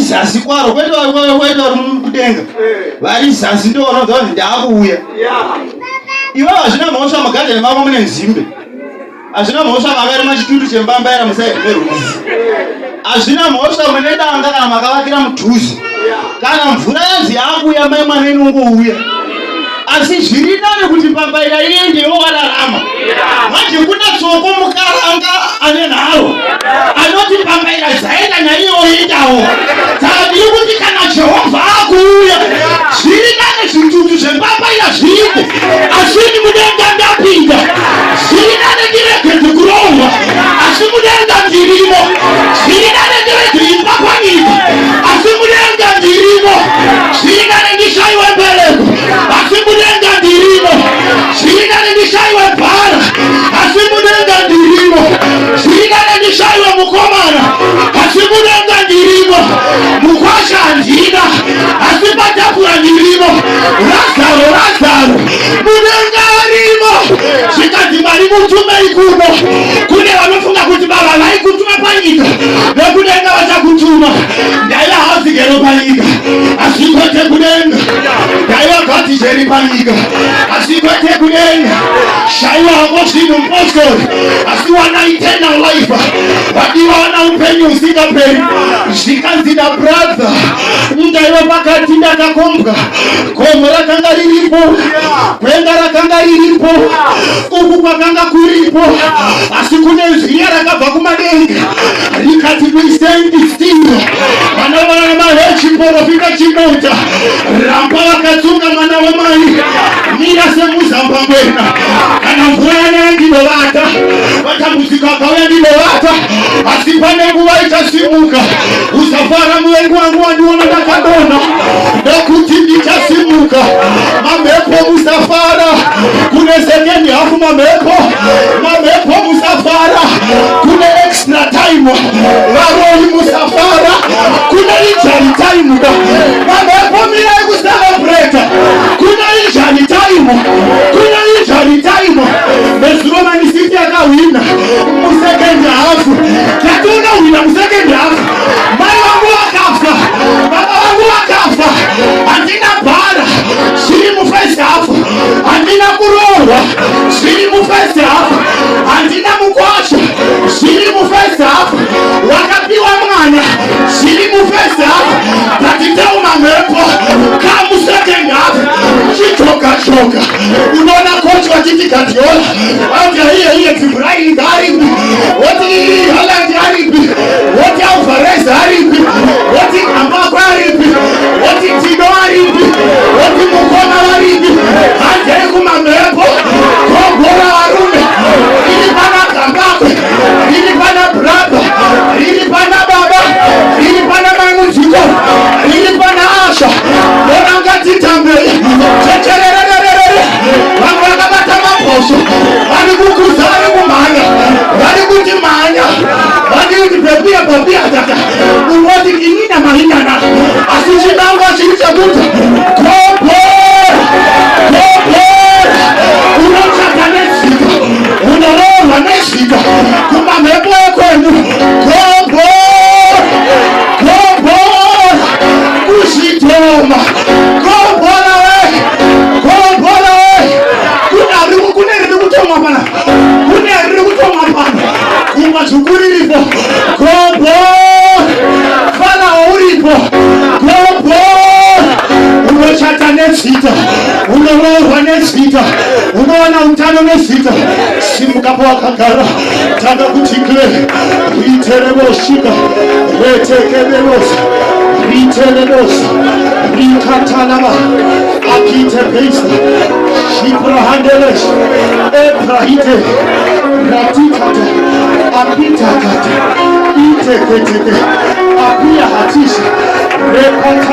zasi kwaro kwete vari kudenga vari zasi ndo vanoziva kuti ndaakuuya. Ivo hazvina mhosva mugadheni mavo mune nzimbe, hazvina mhosva mavari machitutu chembambaira musairweruzi, hazvina mhosva mune danga kana makavakira mudhuze, kana mvura yanzi yakuuya mai mwana inongouya. Asi zviri nani kuti pambaira iendewo wararama. Manje kuna tsoko mukaranga ane nharo anoti pambaira dzaenda naiwo iendawo. Tadi kuti kana Jehovha akuuya zviri nani zvitutu zvepambaira zviite, asi mudenga ndapinda. Zviri nani ndirege kurohwa, asi mudenga ndirimo. Zviri nani ndirege imba panyika, asi mudenga ndirimo. Zviri nani ndishaiwe mbereko, asi mudenga ndirimo. Zviri nani ndishaiwe bhara, asi mudenga ndirimo. Zviri nani ndishaiwe mukomana, asi mudenga ndirimo. Mukwasha handina, asi patapura ndirimo. Lazaro mudenga arimo. Zvikati Mwari mutumei kuno, kune vanofunga kuti baba vaikutuma panyika vekudenga vachakutuma. Ndaiva hazigero panyika, asi kwete kudenga. Ndaiva gatijeri panyika, asi kwete kudenga. Shaiwa hango zvinhu mupostori, asi wana eternal life. Vadiwa wana upenyu usingaperi. Zvikanzi nabrother, ndaiva pakati ndakakombwa. Gomo rakanga riripo, gwenga rakanga riripo, uku kwakanga kuripo, asi kune zviya rakabva kumadenga rikati kuisendi still. Vanawana namahechiporofita chimota ramba vakatsunga mwana wamai mira semuzambangwena. Kana mvura yanaya ndinovata, vatambudziko akauya ndinovata, asi pane nguva ichasimuka. Usafara muvengi wangu wandiona ndakadonha, ndokuti ndichasimuka. Mamhepo musafara, kune second half mamhepo musafara, kune extra time varoi musafara, kune injury time mamhepo mirai kucelebrate, kune injury time. Mesuro Man City akawina musecond half, tatunowina musecond half. Mai vangu vakafa, baba vangu vakafa, handina bhara, zviri mufirst half. Handina kurohwa, zviri mufirst half. Handina mukwasha, zviri mufirst half. Wakapiwa mwana, zviri mufirst half. Tatiteu mamhepo kamusecond half chichoka. Unoona coach wachiti Guardiola vati hiye Ibrahim haripi, wati Haaland haripi, wati Alvarez haripi, wati Ambako haripi, wati Tino haripi, wati Mukona haripi. Hajai kumamhepo kobora varume. Riri pana Kambakwe, riri pana Braba, riri pana Baba, riri pana Mangujiko, riri pana Asha. Dona ngatitambei checherererere. Vanhu vakabata mabhosvo, vari kukuza, vari kumhanya, vari kuti mhanya, vari kuti papiya tata. Unoti inina mahinyana, asi chinangwa chiri chekuti gobhora. Unotsvaka nezvika, unororwa nezvika kumamhepo ekwenu. Gobhora kuzvitoma. Gobhora we. Kune riri kutomwa pana, kumba zhuku riripo. Gobhora Farao uripo. Gobhora unochata nezvita, unororwa nezvita, unowana utano nezvita. Simuka pawakagara, tanga kuti kle riterebosvika retekeberosa ritererosa rikatalava akite peisa shiprahandeles eprahite ratikata apitakata iteketeke apia hatisha repata